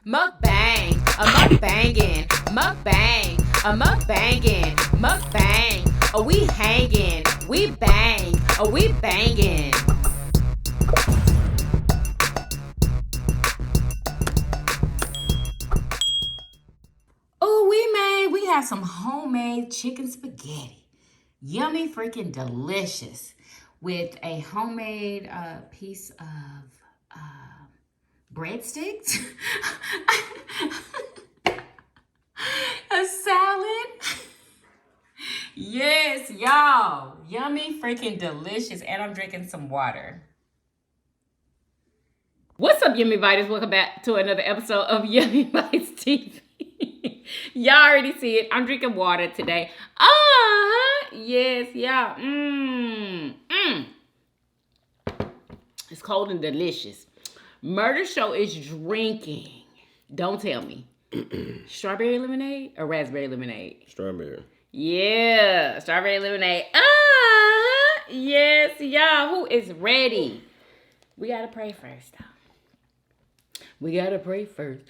Mukbang, a mukbangin', mukbang, a mukbangin', mukbang. Oh, we hangin', we bang, oh, we bangin'. Oh, we have some homemade chicken spaghetti. Yummy freaking delicious. With a homemade piece of breadsticks, a salad. Yes, y'all. Yummy freaking delicious. And I'm drinking some water. What's up, Yummybitestv? Welcome back to another episode of Yummybitestv. Y'all already see it. I'm drinking water today. Yes, y'all. It's cold and delicious. Murder Show is drinking. Don't tell me. Strawberry lemonade or raspberry lemonade? Strawberry. Yeah, strawberry lemonade. Yes, y'all. Who is ready? We gotta pray first, though. We gotta pray first.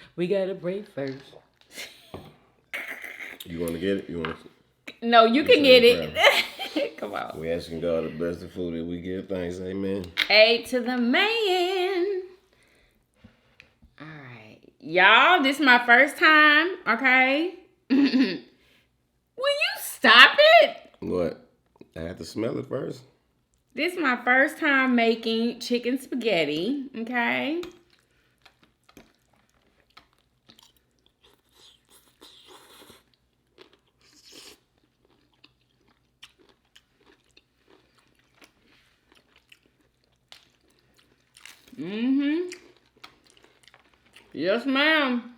You want to get it? You want to? No, you can get it. Come on. We asking God to bless the food that we give thanks. Amen. A to the man. All right. Y'all, this is my first time, okay? Will you stop it? What? I have to smell it first. This is my first time making chicken spaghetti, okay? Yes, ma'am.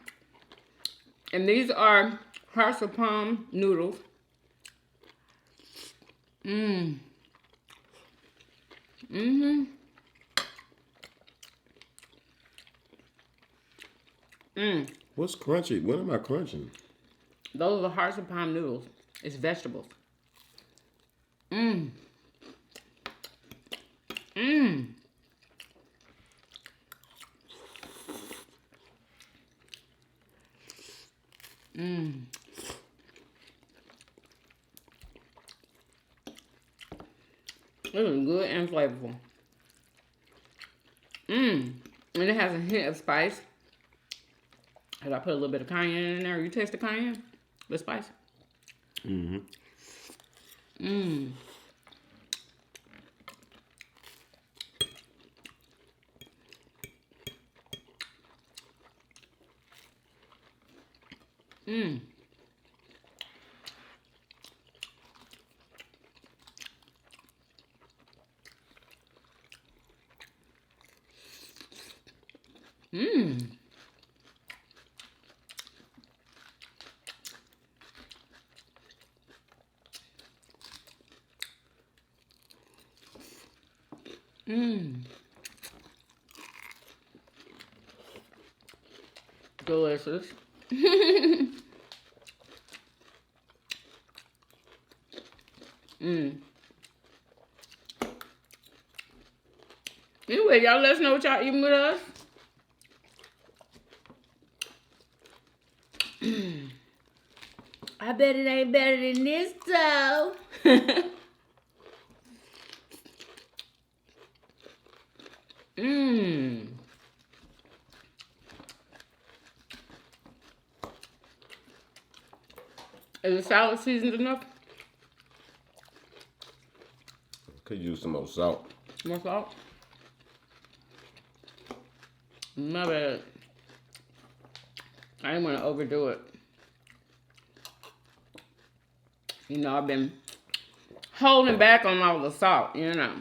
And these are hearts of palm noodles. What's crunchy? What am I crunching? Those are the hearts of palm noodles. It's vegetables. This is good and flavorful. And it has a hint of spice. And I put a little bit of cayenne in there. You taste the cayenne? The spice? Delicious. Anyway, y'all let us know what y'all eating with us. I bet it ain't better than this, though. Is the salad seasoned enough? Could use some more salt. More salt? My bad. I didn't want to overdo it. You know, I've been holding back on all the salt, you know.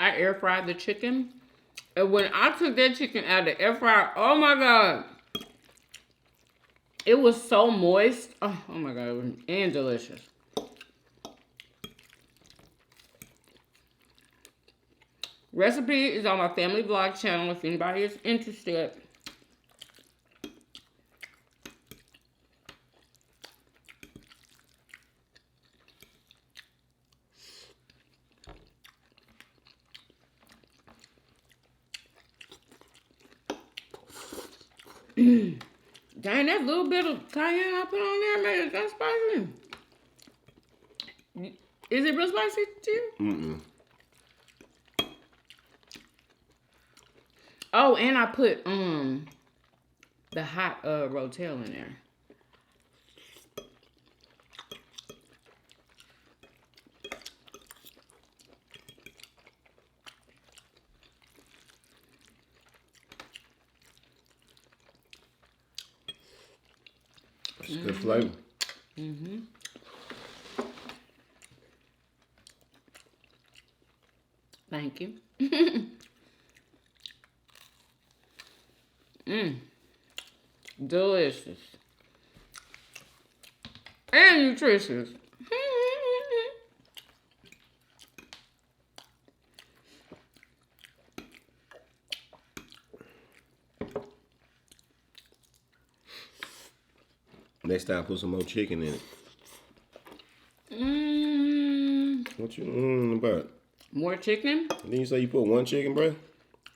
I air fried the chicken. And when I took that chicken out of the air fryer, oh my God. It was so moist. Oh my God, it was, and delicious. Recipe is on my family vlog channel if anybody is interested. Dang, that little bit of cayenne I put on there made it that spicy. Is it real spicy to you? Mm-mm. Oh, and I put the hot rotel in there. It's good flavor. Mm-hmm. Thank you. Delicious. And nutritious. Next time, put some more chicken in it. What you about? More chicken? Didn't you say you put one chicken breast?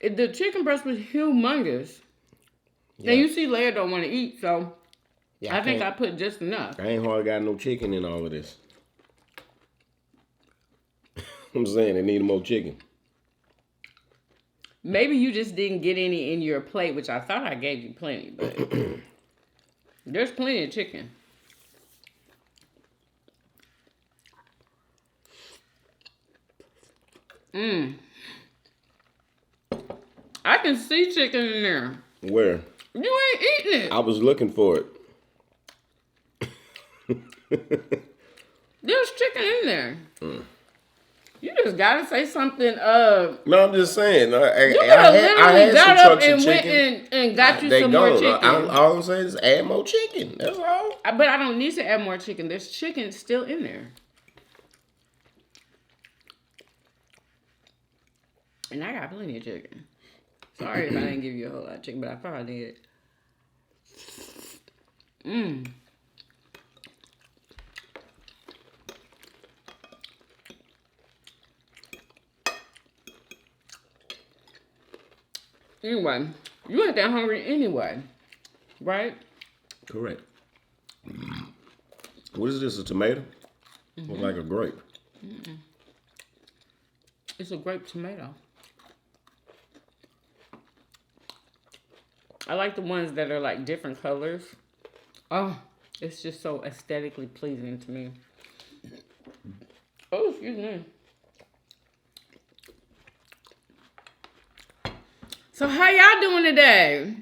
The chicken breast was humongous. Yeah. And you see Leia don't want to eat, so Yeah, I think I put just enough. I ain't hardly got no chicken in all of this. I'm saying they need more chicken. Maybe you just didn't get any in your plate, which I thought I gave you plenty, but there's plenty of chicken. I can see chicken in there. Where? You ain't eating it. I was looking for it. There's chicken in there. You just gotta say something. No, I'm just saying. You could have literally got up and went and got you some more chicken. All I'm saying is add more chicken. That's all. But I don't need to add more chicken. There's chicken still in there. And I got plenty of chicken. Sorry if I didn't give you a whole lot of chicken, but I thought I did. Anyway, you ain't that hungry anyway, right? Correct. What is this, a tomato? Looks like a grape. It's a grape tomato. I like the ones that are like different colors. Oh, it's just so aesthetically pleasing to me. Oh, excuse me. So how y'all doing today?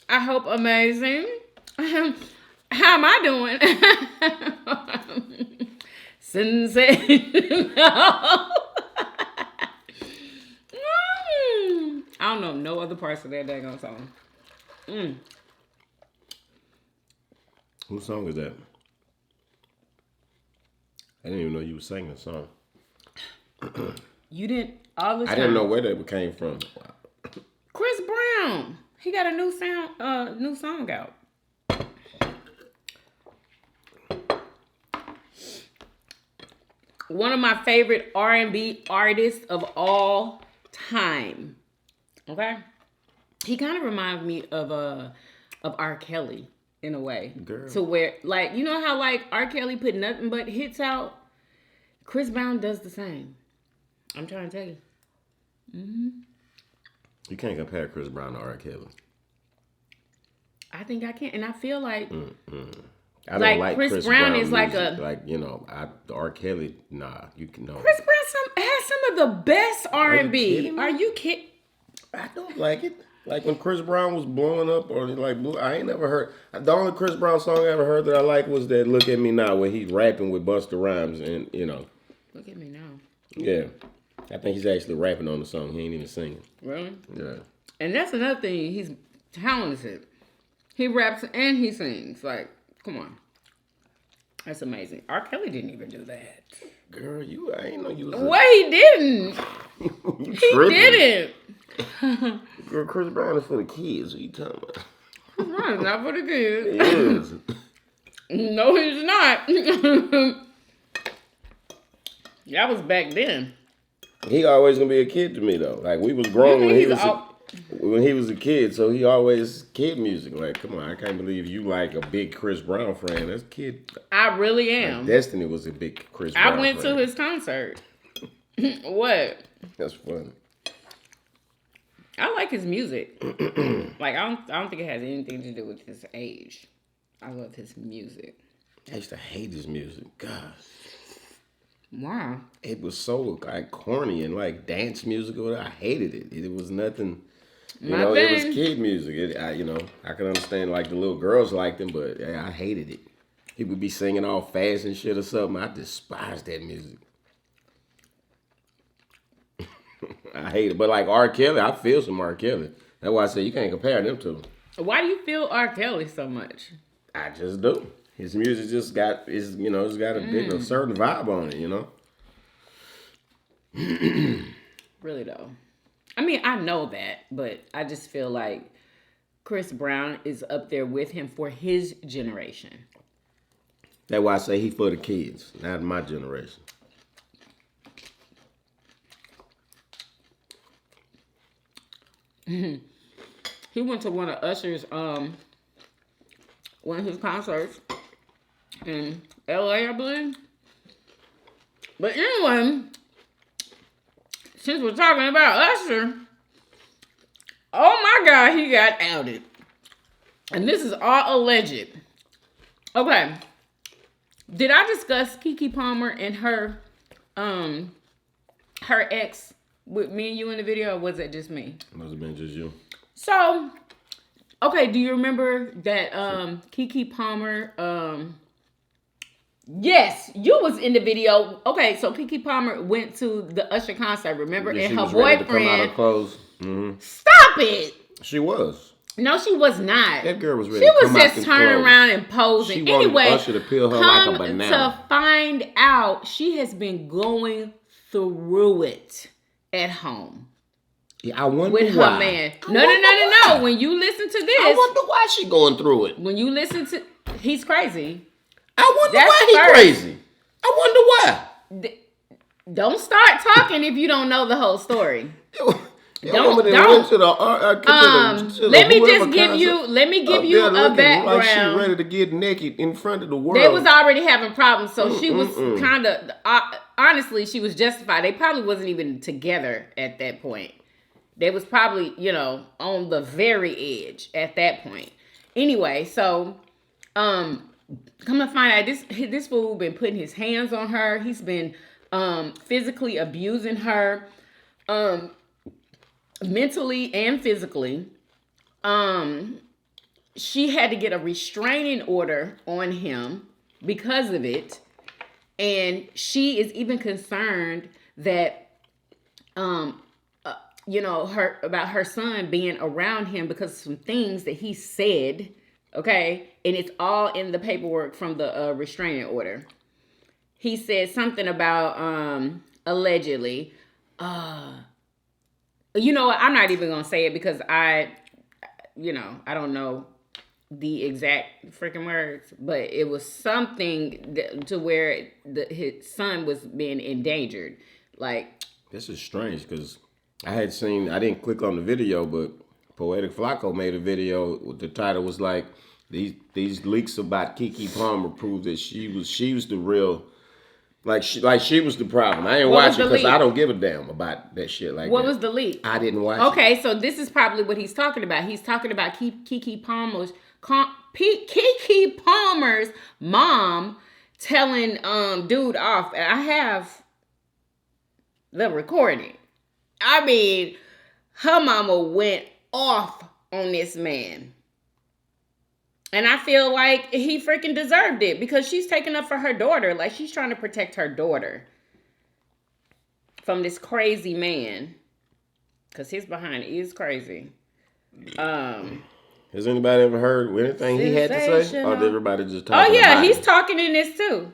I hope amazing. How am I doing? Sensational. I don't know no other parts of that daggone song. Whose song is that? I didn't even know you were singing a song. You didn't all the time. I didn't know where that came from. Chris Brown. He got a new song out. One of my favorite R&B artists of all time. Okay? He kind of reminds me of R. Kelly in a way. Girl. To where, like, you know how like R. Kelly put nothing but hits out? Chris Brown does the same. I'm trying to tell you. You can't compare Chris Brown to R. Kelly. I think I can. And I feel like I don't like Chris Brown is music. like R. Kelly, nah, you can know. Chris Brown has some of the best R&B. Are you kidding? I don't like it. Like when Chris Brown was blowing up, or like I ain't never heard. The only Chris Brown song I ever heard that I like was that "Look at Me Now," where he's rapping with Busta Rhymes, and you know. Look at me now. Yeah. I think he's actually rapping on the song. He ain't even singing. Really? Yeah. And that's another thing. He's talented. He raps and he sings. Like, come on. That's amazing. R. Kelly didn't even do that. Girl, I ain't know you was Well, he didn't. He didn't. Girl, Chris Brown is for the kids. What you talking about? Chris Brown is not for the kids. He is. No, he's not. That was back then. He always gonna be a kid to me though. Like we was grown when he was a kid, so he always kid music. Like, come on, I can't believe you like a big Chris Brown fan. That's kid. I really am. Like Destiny was a big Chris Brown I went fan. to his concert. What? That's funny. I like his music. Like I don't think it has anything to do with his age. I love his music. I used to hate his music. God. Wow. It was so like corny and like dance music or whatever. I hated it. It was nothing. You know, it was kid music. I can understand like the little girls liked him, but I hated it. He would be singing all fast and shit or something. I despised that music. I hate it. But like R. Kelly, I feel some R. Kelly. That's why I say you can't compare them to. Why do you feel R. Kelly so much? I just do. His music just got it's got a certain vibe on it, Really though. I mean, I know that, but I just feel like Chris Brown is up there with him for his generation. That's why I say he for the kids, not my generation. He went to one of Usher's one of his concerts in LA, I believe. But anyway, since we're talking about Usher, oh my God, he got outed. And this is all alleged. Okay. Did I discuss Keke Palmer and her ex with me and you in the video, or was it just me? Must have been just you. So, okay, do you remember that Keke Palmer, yes, you was in the video. Okay, so Keke Palmer went to the Usher concert, remember? Yeah, and she her was ready boyfriend. to come out of clothes. Mm-hmm. Stop it! She was. No, she was not. That girl was ready She to was come out just them turning clothes. around and posing. She wanted Anyway, Usher to peel her come like a banana. to find out, she has been going through it at home. Yeah, I wonder with why. her man. No. When you listen to this, I wonder why she going through it. When you listen to, he's crazy. I wonder why he crazy. I wonder why. Don't start talking if you don't know the whole story. Don't. Let me give you a background. Like she ready to get naked in front of the world. They was already having problems, so she was kind of honestly, she was justified. They probably wasn't even together at that point. They was probably, on the very edge at that point. Anyway, so come to find out, this fool been putting his hands on her. He's been physically abusing her, mentally and physically. She had to get a restraining order on him because of it, and she is even concerned that about her son being around him because of some things that he said, okay? And it's all in the paperwork from the restraining order. He said something about, allegedly, I'm not even going to say it because I don't know the exact freaking words, but it was something to where his son was being endangered. Like, this is strange because I didn't click on the video, but Poetic Flacco made a video. The title was like, these leaks about Keke Palmer prove that she was the real, she was the problem. I ain't watching because I don't give a damn about that shit like that. What was the leak? I didn't watch Okay, so this is probably what he's talking about. He's talking about Keke Palmer's mom telling dude off. I have the recording. I mean, her mama went off on this man. And I feel like he freaking deserved it because she's taking up for her daughter. Like, she's trying to protect her daughter. from this crazy man. Because his behind is crazy. Has anybody ever heard anything he had to say? Or did everybody just talk? Oh, yeah, he's talking in this too.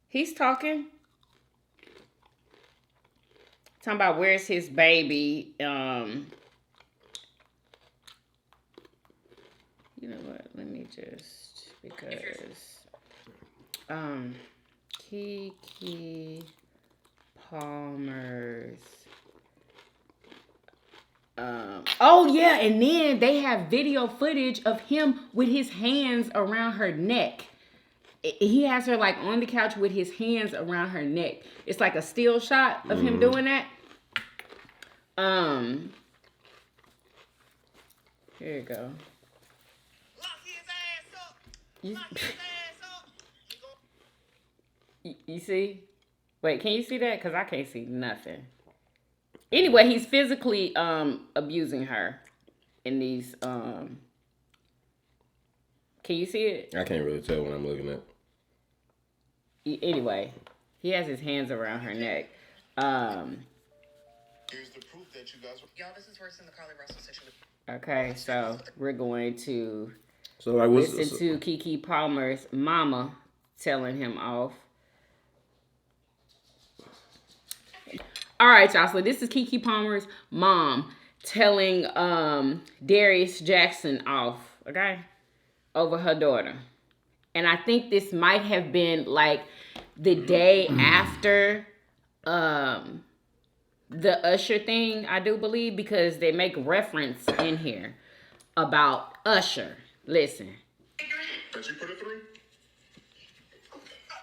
He's talking. Talking about where's his baby. You know what? Let me just, because Kiki Palmer's oh yeah, and then they have video footage of him with his hands around her neck. He has her like on the couch with his hands around her neck. It's like a still shot of him doing that. Here you go. You see? Wait, can you see that? Because I can't see nothing. Anyway, he's physically abusing her in these. Can you see it? I can't really tell when I'm looking at. Anyway, he has his hands around her neck. Here's the proof that you guys were. Y'all, this is worse than the Carly Russell situation. Okay, so we're going to listen to Keke Palmer's mama telling him off. All right, y'all. So this is Keke Palmer's mom telling Darius Jackson off, okay, over her daughter. And I think this might have been like the day after the Usher thing, I do believe, because they make reference in here about Usher. Listen. Did you put it through?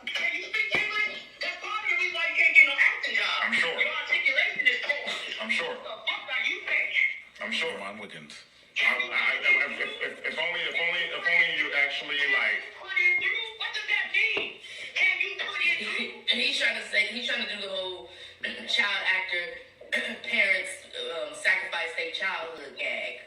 Can you speak English? That's part of the reason why you can't get no acting job. I'm sure. Your articulation is poor. I'm sure. What the fuck are you saying? I'm sure. I'm Wiggins. If only you actually like. Put it through? What does that mean? Can you put it through? And he's trying to do the whole child actor parents sacrifice their childhood gag.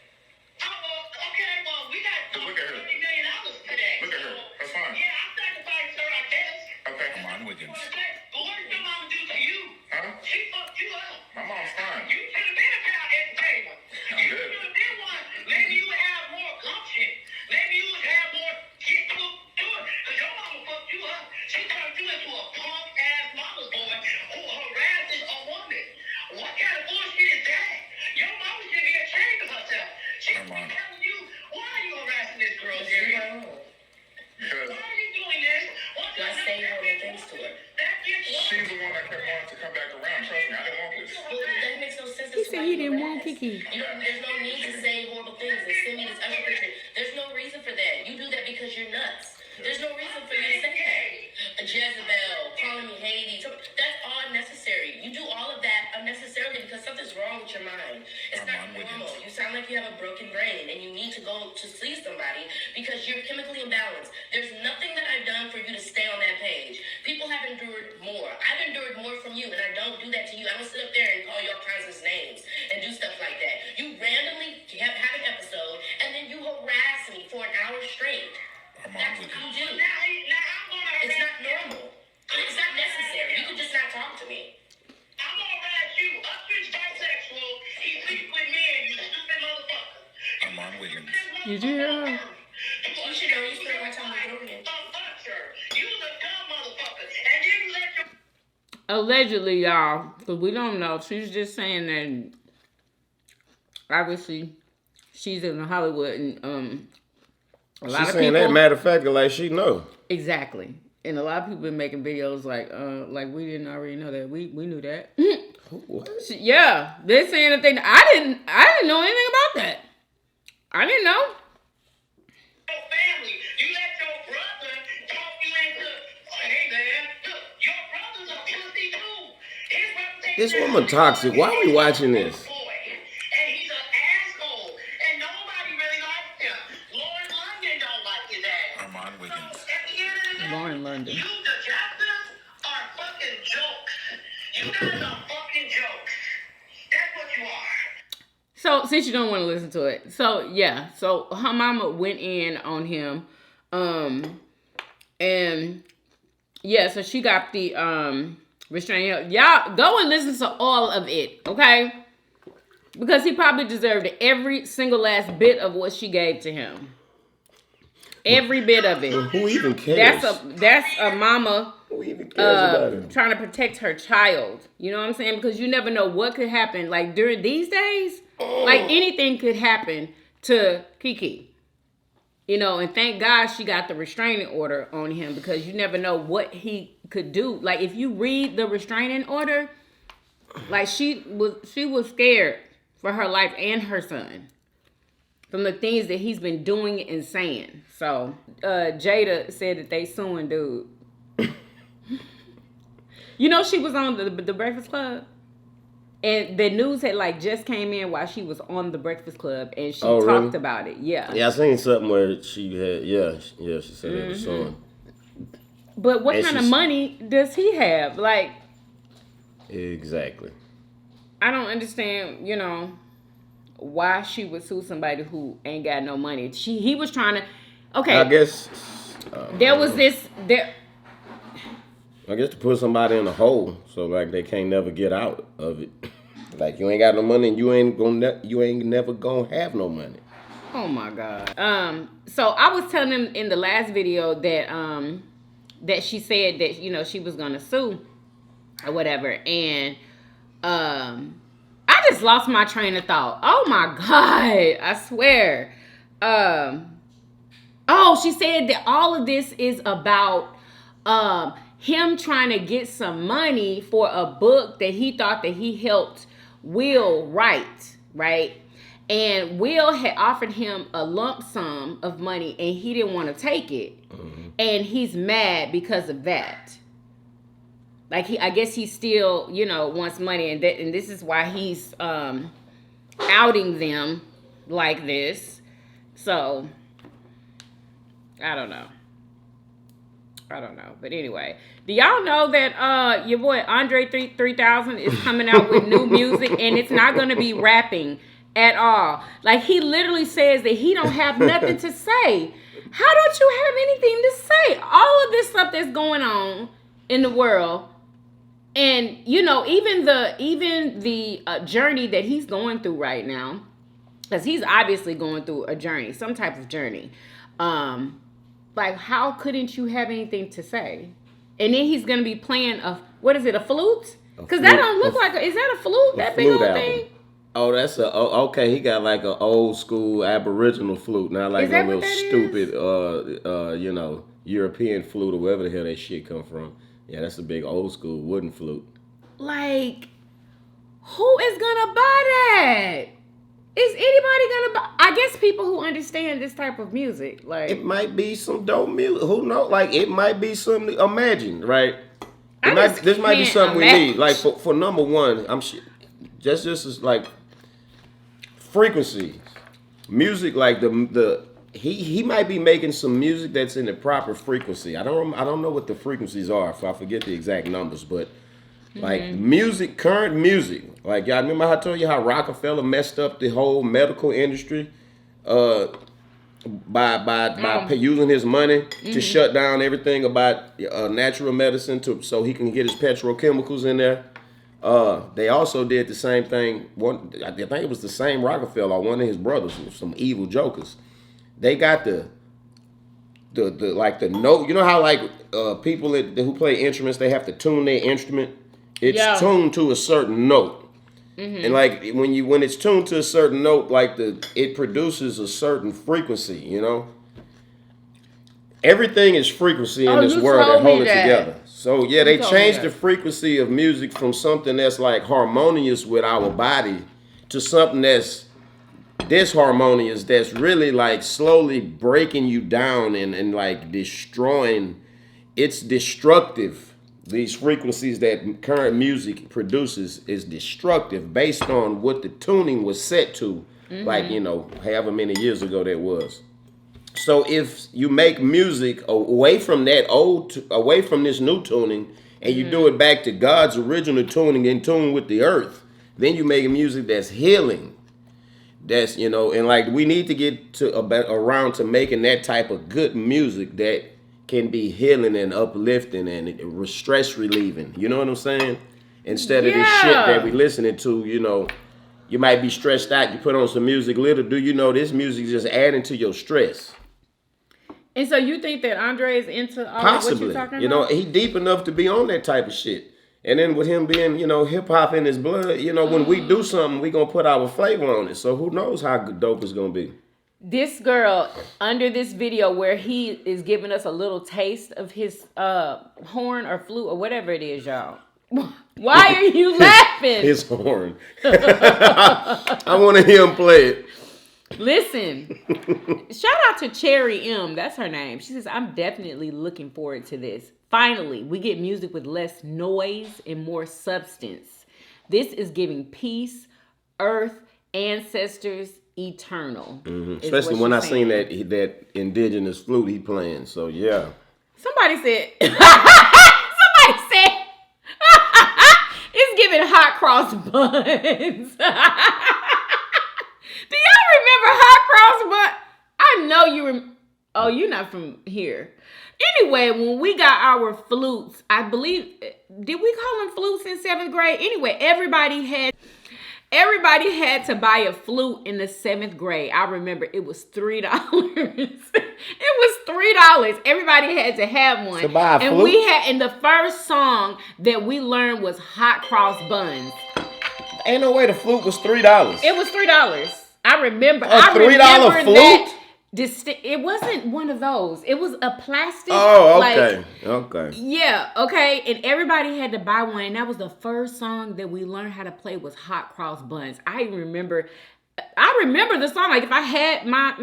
Okay, well, we got Look at her. $30 million today. Look at her. That's fine. Yeah, I sacrificed her, I guess. Okay. Come on, Wiggins. But what did your mom do to you? Huh? She fucked you up. My mom's fine. You should have been a child entertainer. I'm You good. should have been one. Maybe you would have more gumption. Maybe you would have more get to it. Because your mama fucked you up. She turned you into a punk-ass mama's boy who harasses a woman. What kind of bullshit is that? Your mama should be ashamed of herself. She should be telling you, why are you harassing this girl, Jerry? Because Why are you doing this? What's I say horrible things to her. she's the one that kept wanting to come back around. Trust me, I didn't want this. Well, that makes no sense. He said he didn't want Kiki. There's no need to say horrible things and send me this Usher picture. There's no reason for that. You do that because you're nuts. There's no reason for you to say that. A Jezebel, calling me Haiti. That's all unnecessary. You do all of that unnecessarily because something's wrong with your mind. It's not normal. You sound like you have a broken brain and you need to go to see somebody because you're chemically imbalanced. There's nothing that I've done for you to stay on that page. People have endured more. I've endured more from you, and I don't do that to you. I don't sit up there and call you all kinds of names and do stuff like that. You randomly have an episode, and then you harass me for an hour straight. That's what you do. It's not normal. It's not necessary. You could just not talk to me. I'm gonna harass you. Usher's bisexual. He sleeps with men, you stupid motherfucker. I'm on Wiggins. Did you hear her? You should know you spent my time with Dorian. You the dumb motherfucker. And then you let your Allegedly, y'all, because we don't know. She's just saying that obviously she's in Hollywood and a lot She's of saying people. that matter of fact, like she know. Exactly. And a lot of people been making videos like we didn't already know that. We knew that. What? Yeah. They're saying that they I didn't know anything about that. I didn't know. family. You let your brother talk you into, hey man, look, your brother's a pussy too. His reputation This woman toxic. Why are we watching this? boy. And he's an asshole. And nobody really likes him. Lauren London don't like his ass. I'm on Wiggins. So at the end of the day, Lauren London. you the Jacksons are fucking jokes. You guys are fucking jokes. That's what you are. So, since you don't want to listen to it. So, yeah. So, her mama went in on him. And, yeah, so she got the Restraining. Y'all go and listen to all of it, okay? Because he probably deserved every single last bit of what she gave to him. Every bit of it. Who even cares? That's a mama Who even cares about him? trying to protect her child. You know what I'm saying? Because you never know what could happen. Like during these days, like anything could happen to Keke. You know, and thank God she got the restraining order on him because you never know what he could do. Like if you read the restraining order, like she was scared for her life and her son from the things that he's been doing and saying. So Jada said that they suing dude. You know, she was on the Breakfast Club, and the news had like just came in while she was on the Breakfast Club, and she talked about it. Yeah. Yeah, I seen something where she had. Yeah, she said it was suing. But what kind of money does he have? Like. Exactly. I don't understand, you know, why she would sue somebody who ain't got no money. He was trying to. Okay. I guess. There was this. I guess to put somebody in a hole so like they can't never get out of it. Like you ain't got no money and you ain't never gonna have no money. Oh my God. So I was telling him in the last video that that she said that, you know, she was gonna sue or whatever, and I just lost my train of thought. Oh my God, I swear. Oh, she said that all of this is about him trying to get some money for a book that he thought that he helped Will write, right? And Will had offered him a lump sum of money and he didn't want to take it. Mm-hmm. And he's mad because of that. Like I guess he still, you know, wants money, and this is why he's outing them like this. So I don't know. But anyway, do y'all know that your boy Andre 3000 is coming out with new music, and it's not going to be rapping at all. Like he literally says that he don't have nothing to say. How don't you have anything to say? All of this stuff that's going on in the world. And, you know, even the journey that he's going through right now, because he's obviously going through a journey, some type of journey. Like, how couldn't you have anything to say? And then he's going to be playing a flute? Because that don't look like is that a flute? That big old thing? Oh, that's okay. He got like an old school Aboriginal flute, not like a little stupid, you know, European flute or wherever the hell that shit come from. Yeah, that's a big old school wooden flute. Like, who is gonna buy that? Is anybody gonna buy? I guess people who understand this type of music. Like, it might be some dope music. Who knows? Like, it might be something. Imagine, right? This might be something we need. Like for number one, I'm just as like frequencies, music. Like he might be making some music that's in the proper frequency. I don't know what the frequencies are. I forget the exact numbers, but like music, current music. Like y'all remember how I told you how Rockefeller messed up the whole medical industry by using his money to shut down everything about natural medicine so he can get his petrochemicals in there. They also did the same thing. I think it was the same Rockefeller, one of his brothers, some evil jokers. They got the like the note. You know how like people who play instruments, they have to tune their instrument. It's tuned to a certain note. Mm-hmm. And like when it's tuned to a certain note, like it produces a certain frequency, you know. Everything is frequency in this world that hold it together. So yeah, they changed the frequency of music from something that's like harmonious with our body to something that's disharmonious, that's really like slowly breaking you down and like destroying. It's destructive. These frequencies that current music produces is destructive based on what the tuning was set to, like, you know, however many years ago that was. So if you make music away from that away from this new tuning, and you do it back to God's original tuning, in tune with the earth, then you make music that's healing. That's, you know, and like we need to get to around to making that type of good music that can be healing and uplifting and stress relieving. You know what I'm saying? Instead of this shit that we listening to, you know, you might be stressed out. You put on some music. Little do you know, this music just adding to your stress. And so you think that Andre is into all Possibly. of what you're talking about? You know, he deep enough to be on that type of shit. And then with him being, you know, hip hop in his blood, you know, when we do something, we gonna put our flavor on it. So who knows how dope it's gonna be. This girl, under this video where he is giving us a little taste of his horn or flute or whatever it is, y'all. Why are you laughing? His horn. I want to hear him play it. Listen, shout out to Cherry M. That's her name. She says, I'm definitely looking forward to this. Finally, we get music with less noise and more substance. This is giving peace, earth, ancestors, eternal. Mm-hmm. Especially when I seen that indigenous flute he playing. So yeah. Somebody said it's giving hot cross buns. Do y'all remember hot cross buns? I know you oh, you're not from here. Anyway, when we got our flutes, I believe, did we call them flutes in 7th grade? Anyway, everybody had to buy a flute in the 7th grade. I remember it was $3. It was $3. Everybody had to have one. To buy a flute? And we had, and the first song that we learned was Hot Cross Buns. Ain't no way the flute was $3. It was $3. I remember. A $3 flute? That. It wasn't one of those. It was a plastic. Oh, okay. Okay. Yeah, okay. And everybody had to buy one. And that was the first song that we learned how to play was Hot Cross Buns. I remember the song. Like if I had my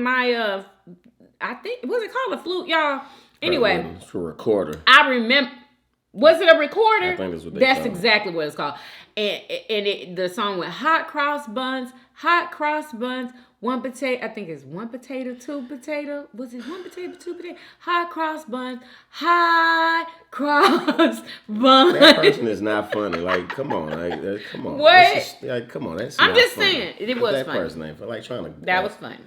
I think, was it called a flute, y'all? Anyway. It's a recorder. I remember. Was it a recorder? I think that's what they That's call it. exactly what it's called. And the song went hot cross buns, one potato. I think it's one potato, two potato. Was it one potato, two potato? Hot cross buns, hot cross buns. That person is not funny. Like, come on, come on. What? Come on, that's. I'm not just funny. saying, it was that funny. person ain't like trying to. That was funny.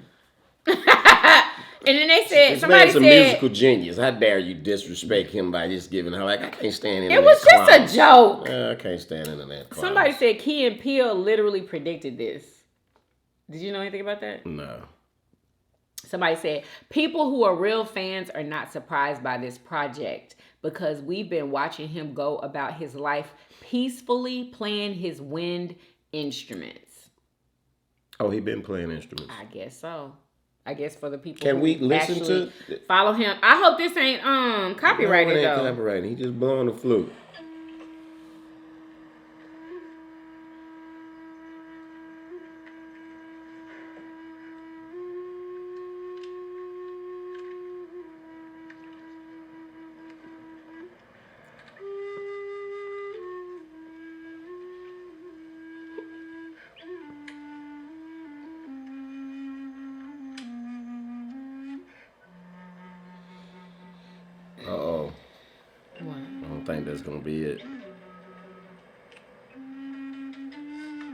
And then they said, This somebody man's a said, musical genius. How dare you disrespect him by just giving her, like, I can't stand in it was just a joke. I can't stand in that clown. Somebody said Key and Peele literally predicted this. Did you know anything about that? No. Somebody said, people who are real fans are not surprised by this project because we've been watching him go about his life peacefully playing his wind instruments. Oh, he been playing instruments. I guess so. I guess for the people Can who we listen actually to follow him. I hope this ain't copyrighted No, it ain't though. copyrighted. He just blowing the flute. Uh-oh. What? I don't think that's gonna be it.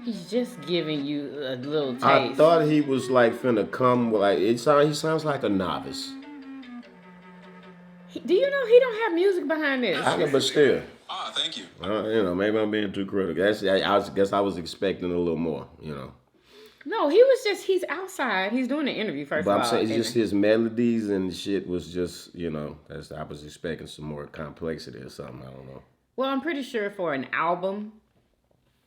He's just giving you a little taste. I thought he was like finna come like he sounds like a novice. Do you know he don't have music behind this? I know, but still. Ah, thank you. You know, maybe I'm being too critical. I guess I was expecting a little more, you know. No, he's outside. He's doing an interview first But of I'm all. saying it's and- just his melodies and shit was just, you know, I was expecting some more complexity or something. I don't know. Well, I'm pretty sure for an album,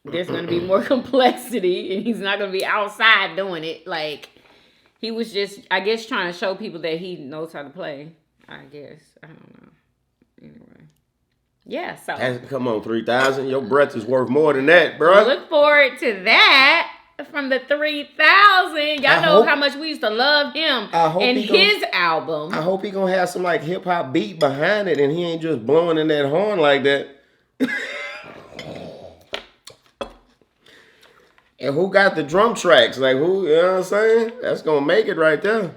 there's going to be more complexity, and he's not going to be outside doing it. Like, he was just, I guess, trying to show people that he knows how to play. I guess. I don't know. Anyway. Yeah, so. Come on, 3,000. Your breath is worth more than that, bro. Look forward to that. From the 3,000. Y'all know how much we used to love him and his album. I hope he gonna have some like hip hop beat behind it and he ain't just blowing in that horn like that. And who got the drum tracks? Like who, you know what I'm saying? That's gonna make it right there.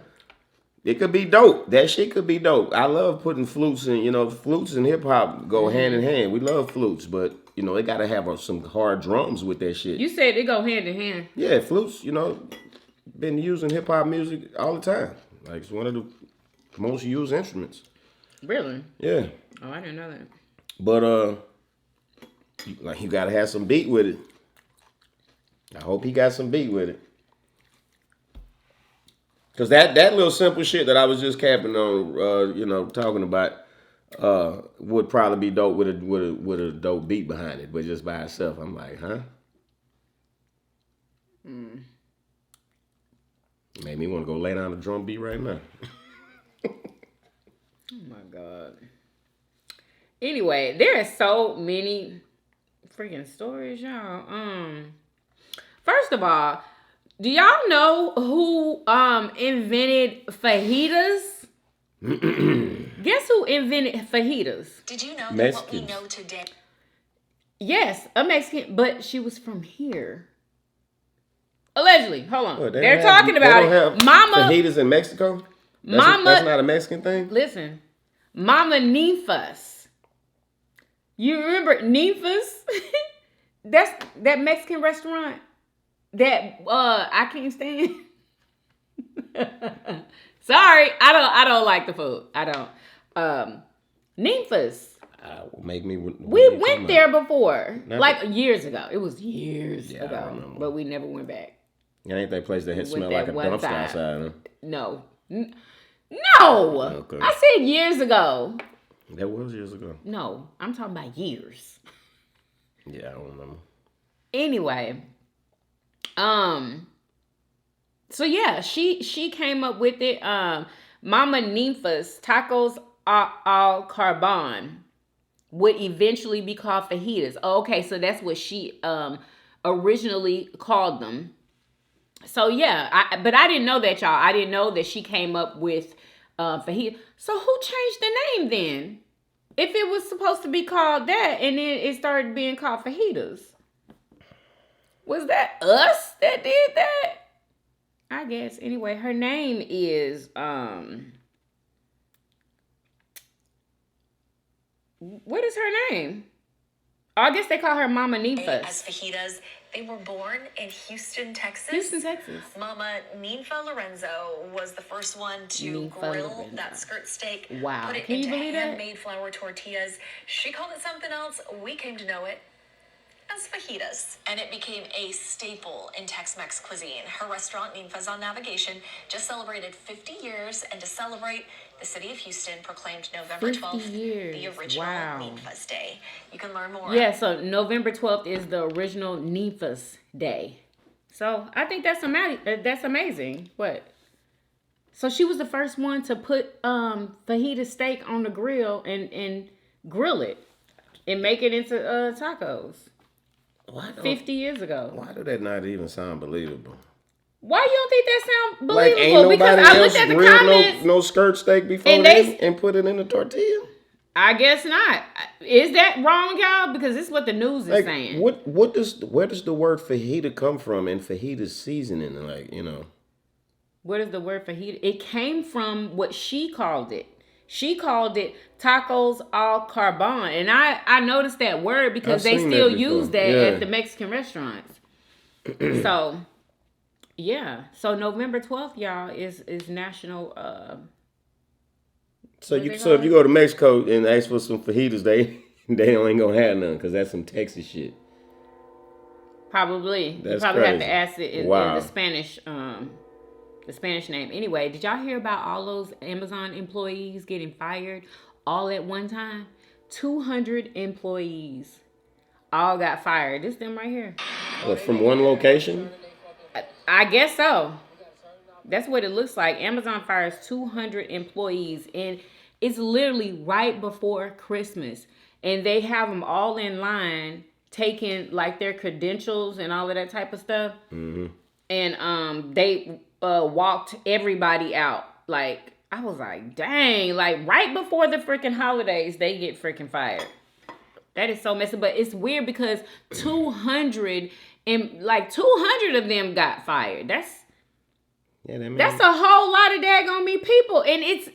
It could be dope. That shit could be dope. I love putting flutes in, you know, flutes and hip hop go hand in hand. We love flutes, but you know, they gotta have some hard drums with that shit. You said they go hand in hand. Yeah, flutes, you know, been used in hip hop music all the time. Like it's one of the most used instruments. Really? Yeah. Oh, I didn't know that. But like you gotta have some beat with it. I hope he got some beat with it. Cause that little simple shit that I was just capping on, talking about, would probably be dope with a dope beat behind it, but just by itself, I'm like, huh? Made me want to go lay down the drum beat right now. Oh my God. Anyway, there are so many freaking stories, y'all. First of all, do y'all know who invented fajitas? Guess who invented fajitas? Did you know that Mexicans. what we know today? Yes, a Mexican, but she was from here. Allegedly. Hold on. What, They're talking about they don't it. have Mama. fajitas in Mexico? Mama. That's not a Mexican thing? Listen. Mama Ninfas. You remember Ninfas? That's that Mexican restaurant that I can't stand. Sorry, I don't like the food. I don't. Ninfas. Make me. We went there before, Never. like years ago. It was years Yeah, I ago, remember. but we never went back. That ain't that place that had We went smelled like a that one dumpster time. outside, huh? No, no. Okay. I said years ago. That was years ago. No, I'm talking about years. Yeah, I don't remember. Anyway, so yeah, she came up with it. Mama Ninfas tacos al carbon would eventually be called fajitas. Oh, okay, so that's what she originally called them. So yeah, but I didn't know that, y'all. I didn't know that she came up with fajita. So who changed the name then? If it was supposed to be called that, and then it started being called fajitas, was that us that did that? I guess. Anyway, her name is what is her name? Oh, I guess they call her Mama Ninfas. As fajitas, they were born in Houston, Texas. Houston, Texas. Mama Ninfa Lorenzo was the first one to Ninfa grill Lorenzo. that skirt steak, Wow. put it Can you into believe that? handmade flour tortillas. She called it something else. We came to know it as fajitas. And it became a staple in Tex-Mex cuisine. Her restaurant, Ninfa's on Navigation, just celebrated 50 years, and to celebrate, the city of Houston proclaimed November 50 12th years. the original Wow. Ninfa's Day. You can learn more. Yeah, so November 12th is the original Ninfas Day. So I think that's amazing. What? So she was the first one to put fajita steak on the grill and grill it and make it into tacos. 50 years ago. Why do that not even sound believable? Why you don't think that sound Like, believable? ain't nobody Because I else looked at the grilled comments. no skirt steak before and then and put it in the tortilla? I guess not. Is that wrong, y'all? Because this is what the news is Like, saying. where does the word fajita come from in fajita seasoning? What is the word fajita? It came from what she called it. She called it tacos al carbon. And I noticed that word because I've they seen still that before. use that Yeah. at the Mexican restaurants. So, yeah. So November 12th, y'all, is national So What they if call you go to Mexico and ask for some fajitas, they ain't gonna have none because that's some Texas shit. probably. You That's probably have crazy. to ask it in Wow. the Spanish name. Anyway, did y'all hear about all those Amazon employees getting fired all at one time? 200 employees all got fired. This them right here. What, from one location? I guess so. That's what it looks like. Amazon fires 200 employees, and it's literally right before Christmas. And they have them all in line, taking like their credentials and all of that type of stuff. Mm-hmm. And they walked everybody out. Like, I was like, dang, like right before the freaking holidays, they get freaking fired. That is so messy. But it's weird because 200 of them got fired. That's a whole lot of daggone me people. And it's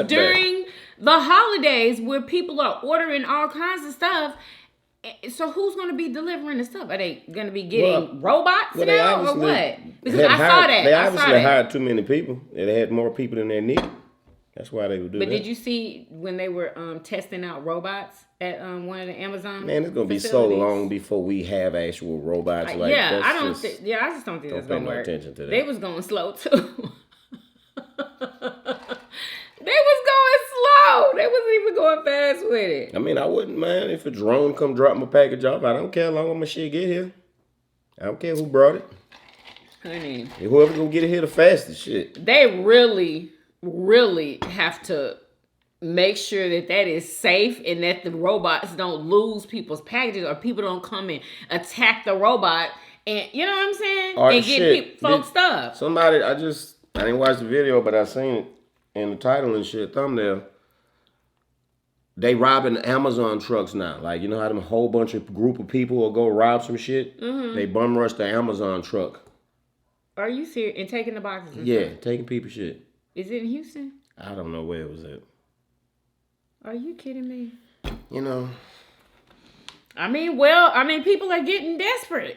during the holidays where people are ordering all kinds of stuff. So who's going to be delivering the stuff? Are they going to be getting robots now or what? Because I saw that. They obviously hired too many people. They had more people than they needed. That's why they would do But that. did you see when they were testing out robots at one of the Amazon? Man, it's gonna be so facilities? long before we have actual robots. Like, yeah, that's I don't just, think. Yeah, I just don't think don't that's pay gonna no work. attention to that. They was going slow too. They was going slow. They wasn't even going fast with it. I mean, I wouldn't mind if a drone come drop my package off. I don't care how long my shit get here. I don't care who brought it. Honey, Whoever gonna get it here the fastest, shit. they really, really have to make sure that that is safe and that the robots don't lose people's packages or people don't come and attack the robot and you know what I'm saying? Or and shit, get folks stuff. Somebody, I didn't watch the video, but I seen it in the title and shit, thumbnail. They robbing Amazon trucks now. Like, you know how them whole bunch of group of people will go rob some shit? Mm-hmm. They bum rush the Amazon truck. Are you serious? And taking the boxes and Yeah, stuff? taking people shit. Is it in Houston? I don't know where it was at. Are you kidding me? You know. People are getting desperate.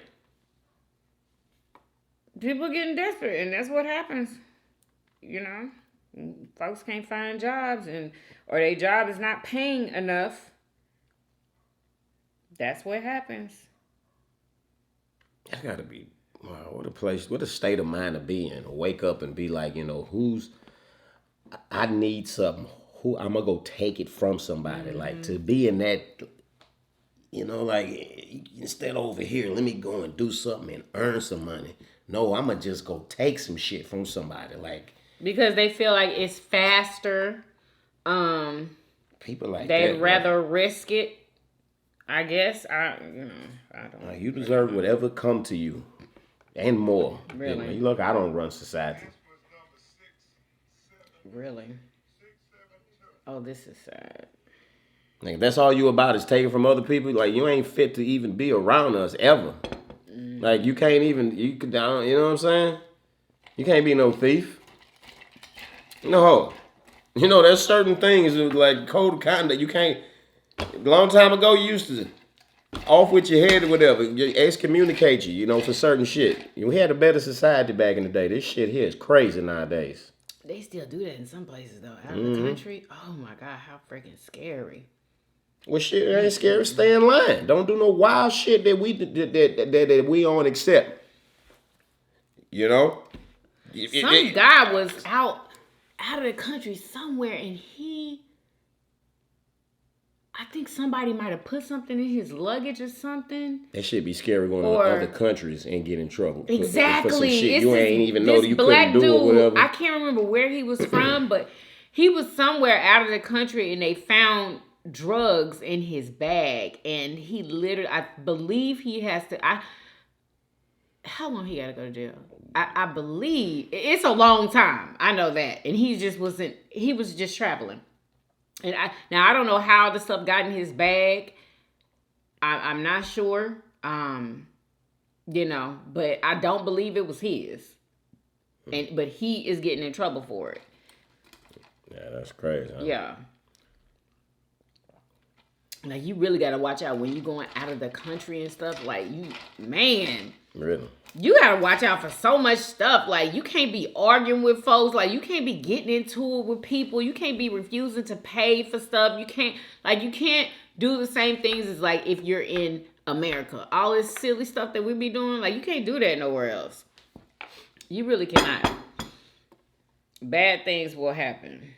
People are getting desperate, and that's what happens. You know, folks can't find jobs, or their job is not paying enough. That's what happens. That gotta be, wow, what a state of mind to be in. Wake up and be like, you know, I need something. I'm gonna go take it from somebody. Mm-hmm. Like, to be in that, you know, like, instead over here, let me go and do something and earn some money. No, I'm gonna just go take some shit from somebody. Like, because they feel like it's faster. People like they'd that, rather risk it. I guess I don't. Like, you deserve whatever come to you, and more. Really? You look, I don't run society. Really? Oh, this is sad. Like, that's all you about is taking from other people. Like, you ain't fit to even be around us ever. Like, you can't even, you know what I'm saying? You can't be no thief. No. You know, there's certain things like code of conduct. You can't, a long time ago, you used to off with your head or whatever, excommunicate you, you know, for certain shit. We had a better society back in the day. This shit here is crazy nowadays. They still do that in some places, though. Out of the country, oh my God, how freaking scary. Well, shit, it ain't scary. Stay in line. Don't do no wild shit that we don't accept. You know? Some guy was out of the country somewhere, and I think somebody might have put something in his luggage or something. That shit be scary going to other countries and get in trouble. Exactly. For some shit you ain't even know that you couldn't do or whatever. I can't remember where he was from, but he was somewhere out of the country, and they found drugs in his bag, and he literally, I believe he has to, how long he got to go to jail? I believe it's a long time. I know that. And he was just traveling. And I don't know how the stuff got in his bag. I'm not sure. You know, but I don't believe it was his. But he is getting in trouble for it. Yeah, that's crazy. Huh? Yeah. Like, you really got to watch out when you're going out of the country and stuff. Like, man. Really? You got to watch out for so much stuff. Like, you can't be arguing with folks. Like, you can't be getting into it with people. You can't be refusing to pay for stuff. You can't do the same things as, like, if you're in America. All this silly stuff that we be doing, like, you can't do that nowhere else. You really cannot. Bad things will happen.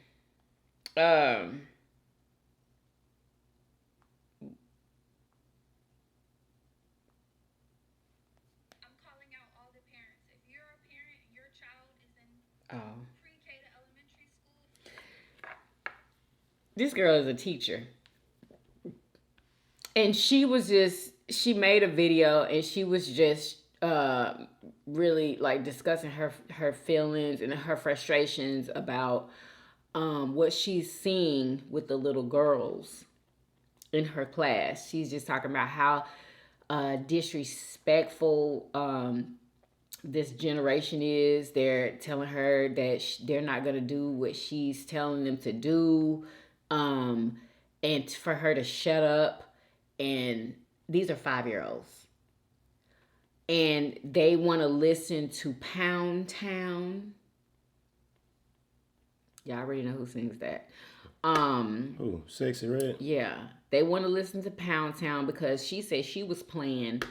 Pre-K to elementary school. This girl is a teacher. And she made a video, and she was just really like discussing her feelings and her frustrations about what she's seeing with the little girls in her class. She's just talking about how disrespectful this generation is. They're telling her that they're not going to do what she's telling them to do, and for her to shut up. And these are 5-year-olds, and they want to listen to Pound Town. Y'all already know who sings that. Ooh, Sexy Red. Yeah, they want to listen to Pound Town because she said she was playing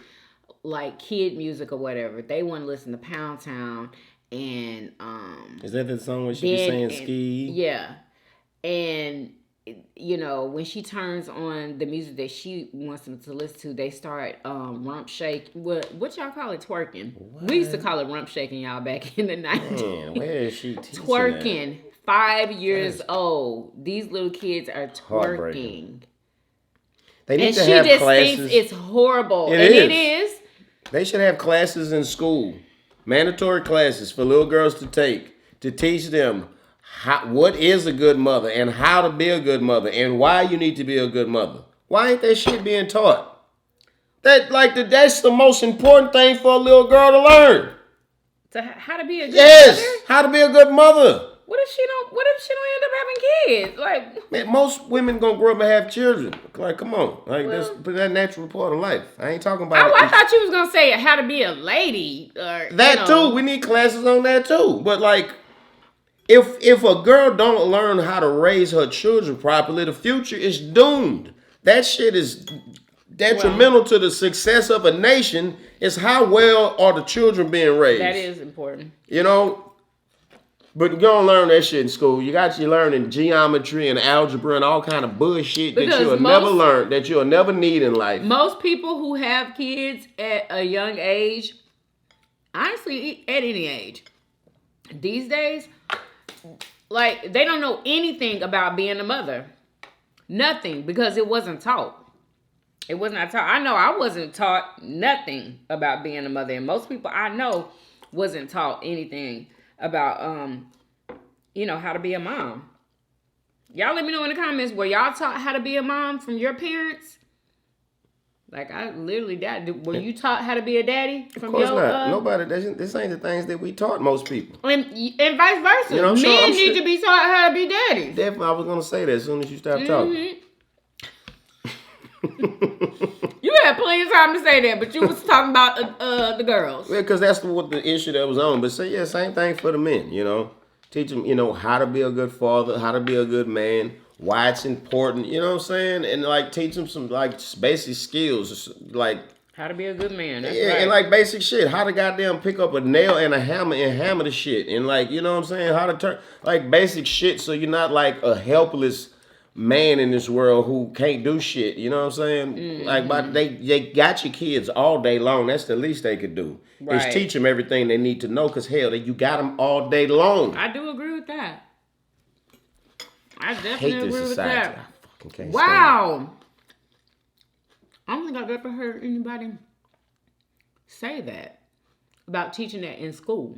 like kid music or whatever. They want to listen to Pound Town and Is that the song where she be saying ski? Yeah, and you know when she turns on the music that she wants them to listen to, they start rump shake. What y'all call it? Twerking. We used to call it rump shaking, y'all, back in the 90s. Man, where is she teaching Twerking. 5 years old. These little kids are twerking. They need And to she have just classes. thinks it's horrible. It is. They should have classes in school, mandatory classes for little girls to take, to teach them what is a good mother and how to be a good mother and why you need to be a good mother. Why ain't that shit being taught? That's the most important thing for a little girl to learn. So how to be a good Yes, mother? how to be a good mother. What if she don't end up having kids? Like, Man, most women gonna grow up and have children. Like, come on, that's that natural part of life. I ain't talking about. I thought you was gonna say how to be a lady or That too. We need classes on that too. But like, if a girl don't learn how to raise her children properly, the future is doomed. That shit is detrimental to the success of a nation. Is how well are the children being raised? That is important. You know. But you don't learn that shit in school. You learning geometry and algebra and all kind of bullshit that you'll never learn, that you'll never need in life. Most people who have kids at a young age, honestly, at any age, these days, like, they don't know anything about being a mother. Nothing, because it wasn't taught. It was not taught. I know I wasn't taught nothing about being a mother. And most people I know wasn't taught anything about how to be a mom. Y'all let me know in the comments, were y'all taught how to be a mom from your parents? Like, I literally were you taught how to be a daddy from your? Of course not. Nobody. This ain't the things that we taught most people. And vice versa. You know, Men need to be taught how to be daddies. Definitely, I was gonna say that as soon as you stopped talking. You had plenty of time to say that, but you was talking about the girls. Yeah, because that's what the issue that was on. But same thing for the men. Teach them, how to be a good father, how to be a good man, why it's important. You know what I'm saying? And like teach them some like basic skills, like how to be a good man. That's right. And like basic shit, how to goddamn pick up a nail and a hammer and hammer the shit, and like you know what I'm saying, how to turn like basic shit, so you're not like a helpless man in this world who can't do shit. You know what I'm saying? Mm-hmm. Like, but they got your kids all day long. That's the least they could do. Right. Is teach them everything they need to know. Cause hell, you got them all day long. I do agree with that. I definitely agree with that. I fucking can't wow. I don't think I've ever heard anybody say that about teaching that in school.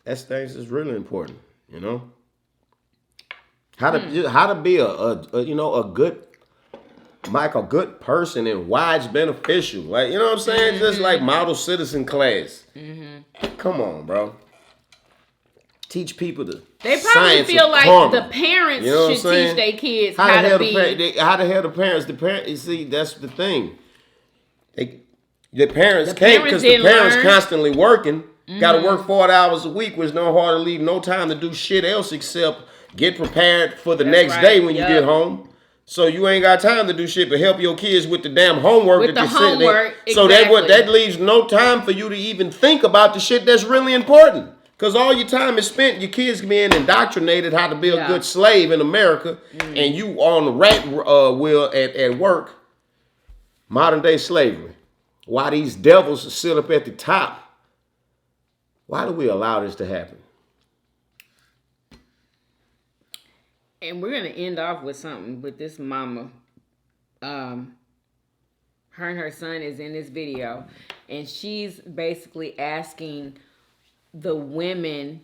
That things is really important. How to be a good person and why it's beneficial. Like, you know what I'm saying? Mm-hmm. Just like model citizen class. Mm-hmm. Come on, bro. Teach people the They probably feel like karma. The parents should teach their kids how to be. How the hell the parents? You see, that's the thing. The parents can't because the parents constantly working. Mm-hmm. Got to work 40 hours a week, which no hardly leave no time to do shit else except get prepared for the next day when you get home. So you ain't got time to do shit but help your kids with the damn homework that you're sitting there. Exactly. So that leaves no time for you to even think about the shit that's really important. Because all your time is spent, your kids being indoctrinated how to be a good slave in America, and you on the rat wheel at work. Modern day slavery. Why these devils sit up at the top? Why do we allow this to happen? And we're going to end off with something with this mama. Her and her son is in this video. And she's basically asking the women,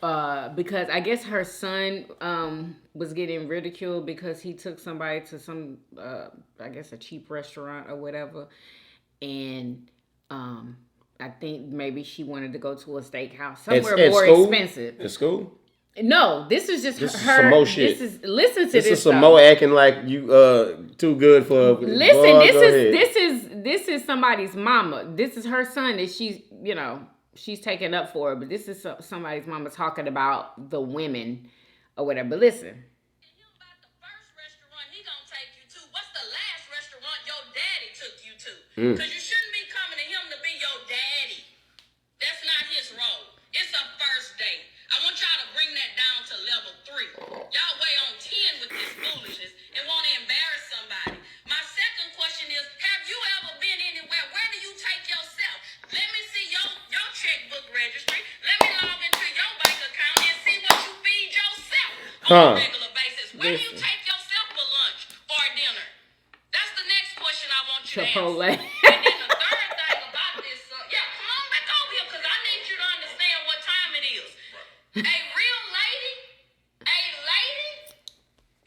because I guess her son was getting ridiculed because he took somebody to some, I guess, a cheap restaurant or whatever. And I think maybe she wanted to go to a steakhouse somewhere more expensive. At school? No, this is just her. Some more shit. Listen to this. This is some more acting like you too good for. Listen, this is somebody's mama. This is her son that she's she's taking up for her. But this is somebody's mama talking about the women or whatever. But listen. About the first restaurant he gonna take you to. What's the last restaurant your daddy took you to? Because you shouldn't be coming to him to be your daddy. That's not his role. It's a first date. I want y'all to bring that down to level 3. Y'all way on 10 with this foolishness and want to embarrass somebody. My second question is, have you ever been anywhere? Where do you take yourself? Let me see your checkbook registry. Let me log into your bank account and see what you feed yourself on a regular basis. Where do you take yourself for lunch or dinner? That's the next question I want you to Chipotle. answer. And then the third thing about this, come on back over here because I need you to understand what time it is. A real lady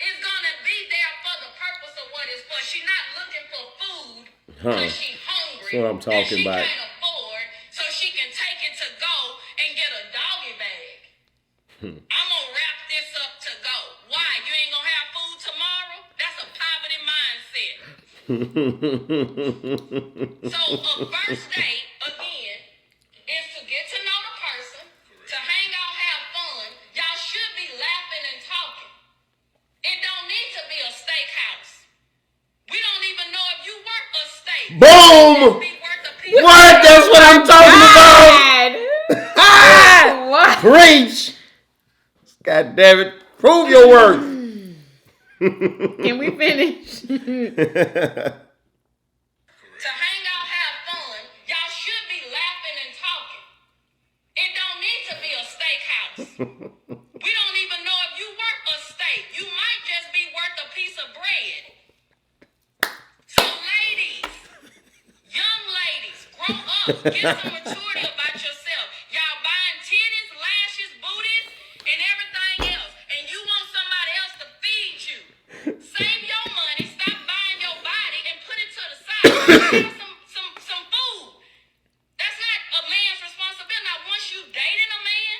is gonna be there for the purpose of what it's for. She's not looking for food because she's hungry. That's what I'm talking about. She can't afford, so she can take it to go and get a doggy bag. I'm gonna wrap this up to go. Why? You ain't gonna have food tomorrow? That's a poverty mindset. So a first date, again, is to get to know the person, to hang out, have fun. Y'all should be laughing and talking. It don't need to be a steakhouse. We don't even know if you work a steak. Boom! Be worth a piece of What? That's what I'm talking about. What? Preach. God damn it. Prove your worth. Can we finish? To hang out, have fun. Y'all should be laughing and talking. It don't need to be a steakhouse. We don't even know if you work a steak. You might just be worth a piece of bread. So ladies, young ladies, grow up. Get some maturity about yourself. Y'all buying titties, lashes, booties, and everything else. And you want somebody else to feed you. Save your money, stop buying your body, and put it to the side. Have some food. That's not a man's responsibility. Now, once you dating a man,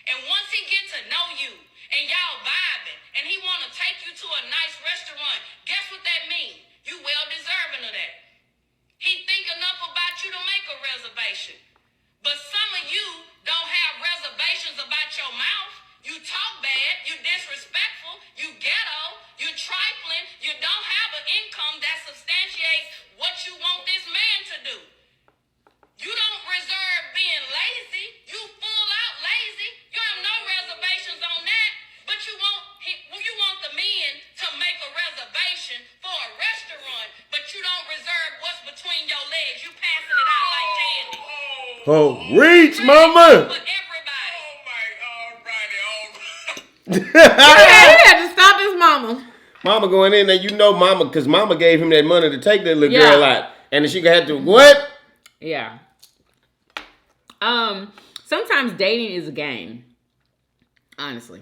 and once he get to know you, and y'all vibing, and he want to take you to a nice restaurant, guess what that means? You well deserving of that. He think enough about you to make a reservation. But some of you don't have reservations about your mouth. You talk bad, you disrespectful, you ghetto, you trifling, you don't have an income that substantiates what you want this man to do. You don't reserve being lazy. You full out lazy. You have no reservations on that. But you want the men to make a reservation for a restaurant, but you don't reserve what's between your legs. You passing it out like candy. Oh, reach, mama. For everybody. He had to stop his mama. Mama going in there, you know mama, because mama gave him that money to take that little Yeah. girl out. And then she had to, what? Yeah. Sometimes dating is a game. Honestly.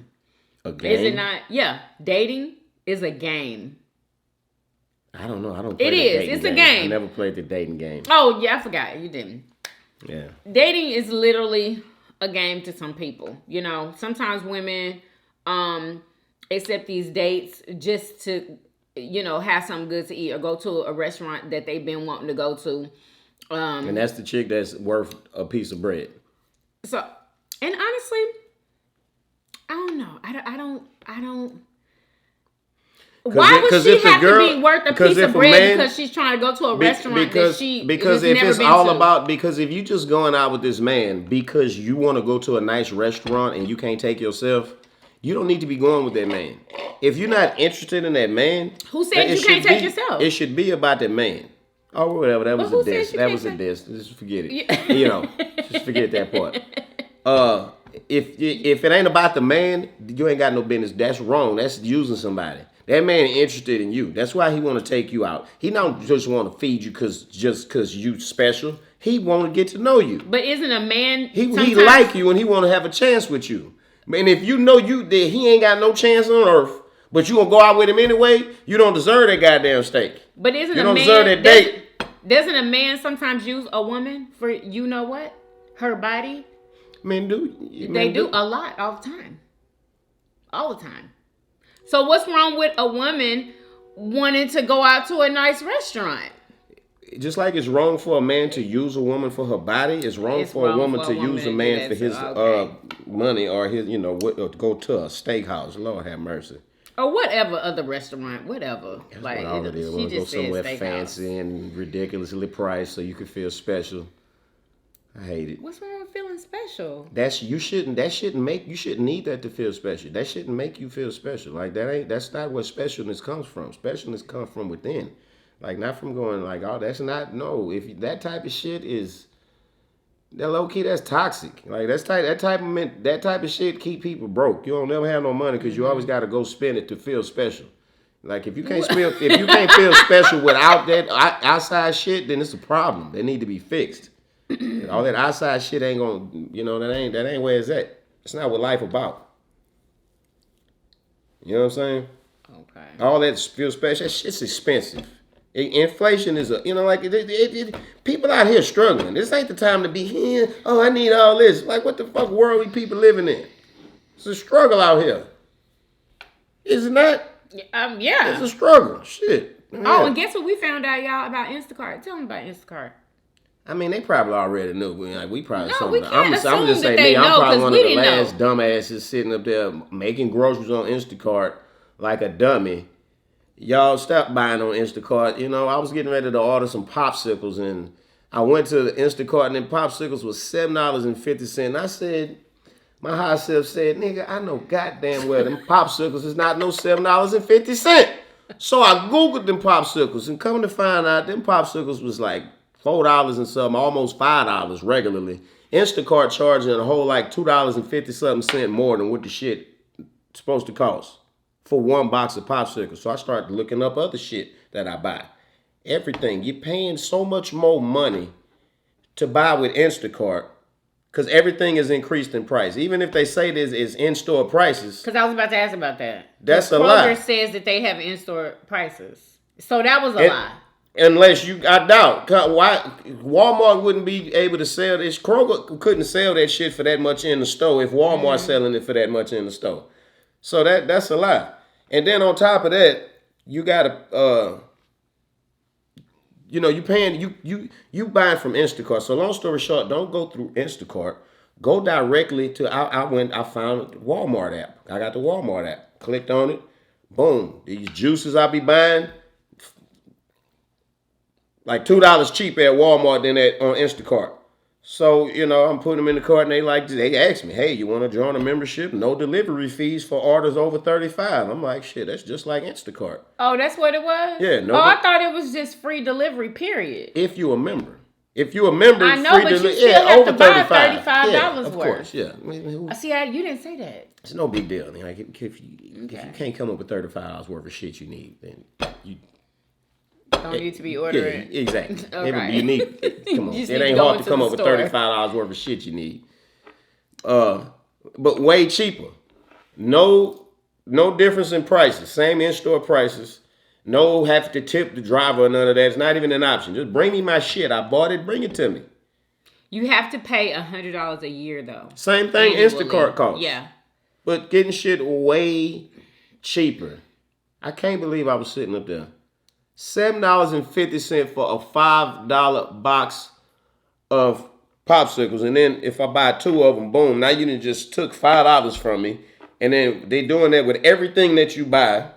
A game? Is it not? Yeah. Dating is a game. I don't know. I don't play It the is. dating It's a game. game. I never played the dating game. Oh, yeah, I forgot. You didn't. Yeah. Dating is literally a game to some people. You know, sometimes women accept these dates just to, you know, have something good to eat or go to a restaurant that they've been wanting to go to. And that's the chick that's worth a piece of bread. So, and honestly, I don't know. I don't. Why would she have to be worth a piece of bread because she's trying to go to a restaurant that she because has if never it's been all to? about because if you just going out with this man because you want to go to a nice restaurant and you can't take yourself, you don't need to be going with that man. If you're not interested in that man, Who said you can't take yourself? It should be about that man. Oh, whatever. That was who a said diss. you That can't was a take- diss. Just forget it. Yeah. You know, just forget that part. If it ain't about the man, you ain't got no business. That's wrong. That's using somebody. That man interested in you. That's why he want to take you out. He don't just want to feed you just cause you special. He want to get to know you. But isn't a man? He sometimes- like you and he want to have a chance with you. And if you know that he ain't got no chance on earth, but you gonna go out with him anyway, you don't deserve that goddamn steak. But isn't You a don't man? deserve that date. Doesn't a man sometimes use a woman for you know what? Her body. Men do. They do a lot all the time. All the time. So what's wrong with a woman wanting to go out to a nice restaurant? just like it's wrong for a man to use a woman for her body, it's wrong for a woman to use a man for his money or his, or go to a steakhouse. Lord have mercy. Or whatever other restaurant, whatever. That's like what all it is. she Want to go just said somewhere steakhouse. fancy and ridiculously priced so you can feel special. I hate it. What's wrong with feeling special? You shouldn't need that to feel special. That shouldn't make you feel special. Like that's not where specialness comes from. Specialness comes from within. Like not from going like, oh, that's not if that type of shit is that low key, that's toxic. Like that type of shit keep people broke. You don't never have no money because you always gotta go spend it to feel special. Like if you can't feel special without that outside shit, then it's a problem. They need to be fixed. All that outside shit ain't gonna, that ain't where it's at. It's not what life about. You know what I'm saying? Okay. All that feel special, that shit's expensive. Inflation is people out here struggling. This ain't the time to be here. Oh, I need all this. Like, what the fuck world we people living in? It's a struggle out here. Is it not? Yeah. It's a struggle. Shit. Oh, Yeah. and guess what we found out, y'all, about Instacart? Tell them about Instacart. I mean, they probably already knew. We probably. No, we can't assume I'm just saying, that they I'm know, probably 'cause one we of the didn't know. last dumbasses sitting up there making groceries on Instacart like a dummy. Y'all stop buying on Instacart. I was getting ready to order some popsicles, and I went to the Instacart, and then popsicles was $7.50. And I said, my high self said, nigga, I know goddamn well them popsicles is not no $7.50. So I Googled them popsicles, and come to find out, them popsicles was like $4 and something, almost $5 regularly. Instacart charging a whole like $2.50 something more than what the shit supposed to cost for one box of popsicles. So I started looking up other shit that I buy. Everything. You're paying so much more money to buy with Instacart because everything is increased in price. Even if they say this is in-store prices. Because I was about to ask about that. That's a lie. Kroger says that they have in-store prices. So that was a lie. Unless I doubt. Why Walmart wouldn't be able to sell this. Kroger couldn't sell that shit for that much in the store if Walmart's selling it for that much in the store. So that's a lie. And then on top of that, you gotta you paying you buying from Instacart. So long story short, don't go through Instacart. Go directly to I found the Walmart app. I got the Walmart app. Clicked on it. Boom. These juices I be buying, like $2 cheaper at Walmart than on Instacart. So, I'm putting them in the cart, and they ask me, hey, you want to join a membership? No delivery fees for orders over $35. I'm like, shit, that's just like Instacart. Oh, that's what it was? Yeah. No. Oh, I thought it was just free delivery, period. If you're a member. If you're a member, I know, free but you delivery. still have Over to buy $35. $35 Yeah, worth. of course, yeah. I mean, See, you didn't say that. it's no big deal. Like, if you can't come up with $35 worth of shit you need, then you Don't need to be ordering. Yeah, exactly. Okay. You need. Come on, You just it need to ain't go hard to into come the up with store. $35 worth of shit you need. But way cheaper. No difference in prices. Same in-store prices. No have to tip the driver or none of that. It's not even an option. Just bring me my shit. I bought it. Bring it to me. You have to pay $100 a year, though. Same thing Annually. Instacart costs. Yeah. But getting shit way cheaper. I can't believe I was sitting up there. $7.50 for a $5 box of popsicles. And then if I buy 2 of them, boom, now you done just took $5 from me. And then they doing that with everything that you buy.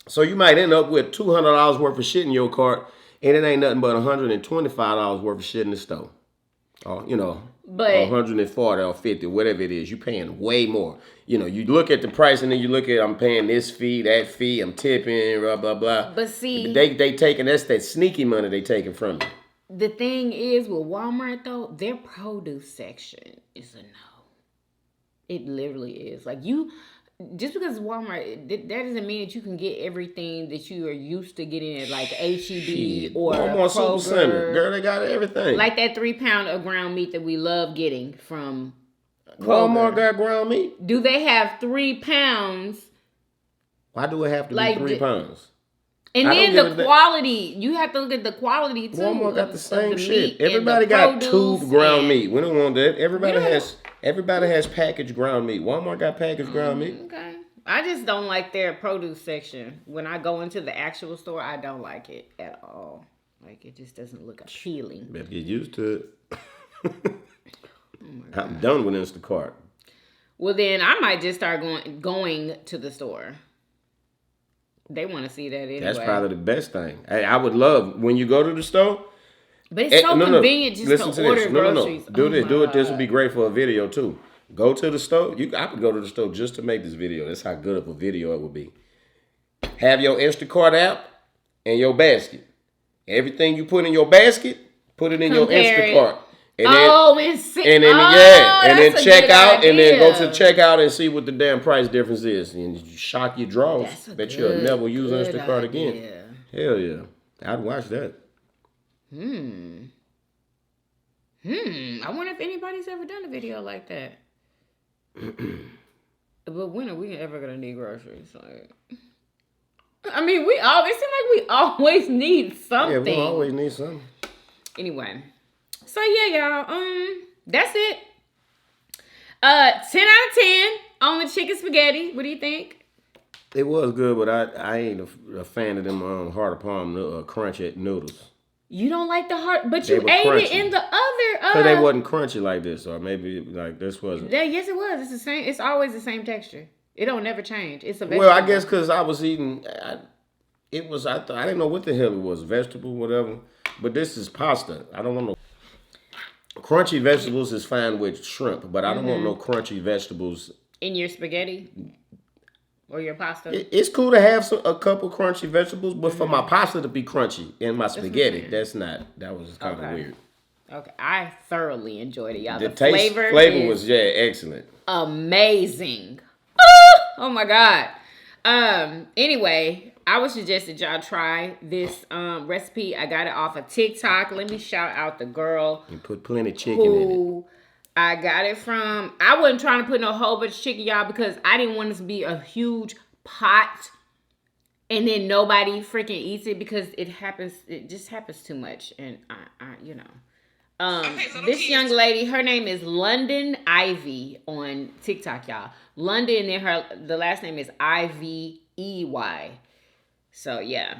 So you might end up with $200 worth of shit in your cart. And it ain't nothing but $125 worth of shit in the store. Or, But 140 or 50, whatever it is, you're paying way more. You look at the price and then you look at I'm paying this fee, that fee, I'm tipping, blah blah blah. But see, they taking that's that sneaky money they taking from you. the thing is with Walmart though, their produce section is a no. It literally is. Like just because Walmart, that doesn't mean that you can get everything that you are used to getting at like H-E-B or Walmart Kroger. Supercenter, girl, they got everything. Like that 3 pound of ground meat that we love getting from Kroger. Walmart got ground meat. Do they have 3 pounds? Why do it have to Like be 3 pounds? And I then don't give the a quality, you have to look at the quality too. Walmart got the of same the shit. meat and Everybody the got produce tubed ground and- meat. We don't want that. Everybody We don't- has packaged ground meat. Walmart got packaged ground meat. Okay. I just don't like their produce section. When I go into the actual store, I don't like it at all. Like, it just doesn't look appealing. Better get used to it. I'm done with Instacart. Well, then I might just start going to the store. They want to see that anyway. That's probably the best thing. I would love when you go to the store. But it's so convenient just to order groceries. Do it. This would be great for a video too. Go to the store. I could go to the store just to make this video. That's how good of a video it would be. Have your Instacart app and your basket. Everything you put in your basket, put it in your Instacart. And then check out and then go to checkout and see what the damn price difference is. And you shock your draws. Bet you'll never use Instacart again. Hell yeah. I'd watch that. I wonder if anybody's ever done a video like that. But when are we ever gonna need groceries? Like, I mean, it seems like we always need something. Yeah, we always need something. Anyway, so yeah, y'all. That's it. 10 out of 10 on the chicken spaghetti. What do you think? It was good, but I ain't a fan of them heart of palm crunchy noodles. You don't like the heart, but you ate it in the other. So they wasn't crunchy like this, or maybe like this wasn't. Yes, it was. It's the same. It's always the same texture. It don't never change. It's a vegetable. Well, I guess because I was eating, I didn't know what the hell it was, vegetable, whatever. But this is pasta. I don't want no crunchy vegetables. Is fine with shrimp, but I don't want no crunchy vegetables in your spaghetti. Or your pasta? It's cool to have a couple crunchy vegetables, but for my pasta to be crunchy in my spaghetti, that was kind of weird. Okay, I thoroughly enjoyed it, y'all. The flavor was excellent. Amazing. Oh my God. Anyway, I would suggest that y'all try this recipe. I got it off of TikTok. Let me shout out the girl. You put plenty of chicken in it. I got it from, I wasn't trying to put no whole bunch of chicken, y'all, because I didn't want it to be a huge pot and then nobody freaking eats it because it just happens too much. And this young lady, her name is London Ivy on TikTok, y'all. London, and the last name is Ivey. So yeah,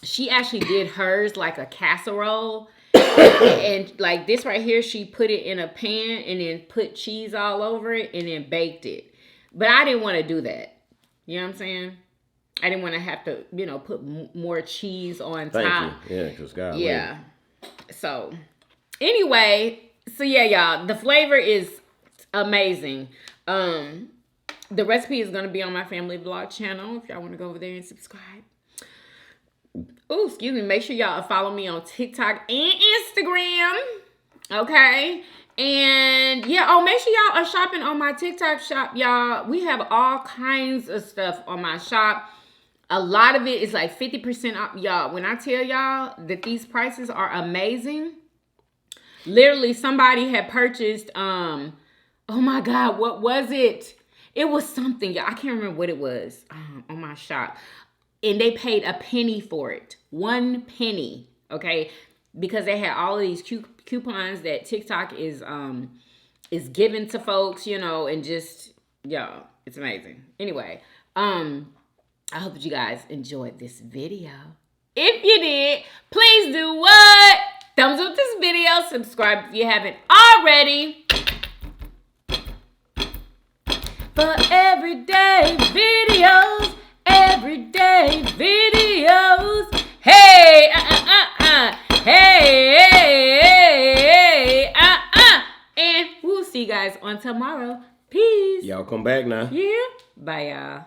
she actually did hers like a casserole. And like this right here, she put it in a pan and then put cheese all over it and then baked it. But I didn't want to do that. You know what I'm saying? I didn't want to have to, put more cheese on top. Thank you. Yeah, because God. Yeah. So anyway, yeah, y'all, the flavor is amazing. The recipe is going to be on my family vlog channel if y'all want to go over there and subscribe. Oh, excuse me. Make sure y'all follow me on TikTok and Instagram. Okay. And yeah, make sure y'all are shopping on my TikTok shop, y'all. We have all kinds of stuff on my shop. A lot of it is like 50% off, y'all. When I tell y'all that these prices are amazing, literally somebody had purchased, oh my God, what was it? It was something, y'all. I can't remember what it was on my shop. And they paid a penny for it. 1 penny, okay? Because they had all of these coupons that TikTok is giving to folks, and just, y'all, it's amazing. Anyway, I hope that you guys enjoyed this video. If you did, please do what? Thumbs up this video. Subscribe if you haven't already. For everyday videos. Everyday videos. Hey, hey, and we'll see you guys on tomorrow. Peace. Y'all come back now. Yeah. Bye, y'all.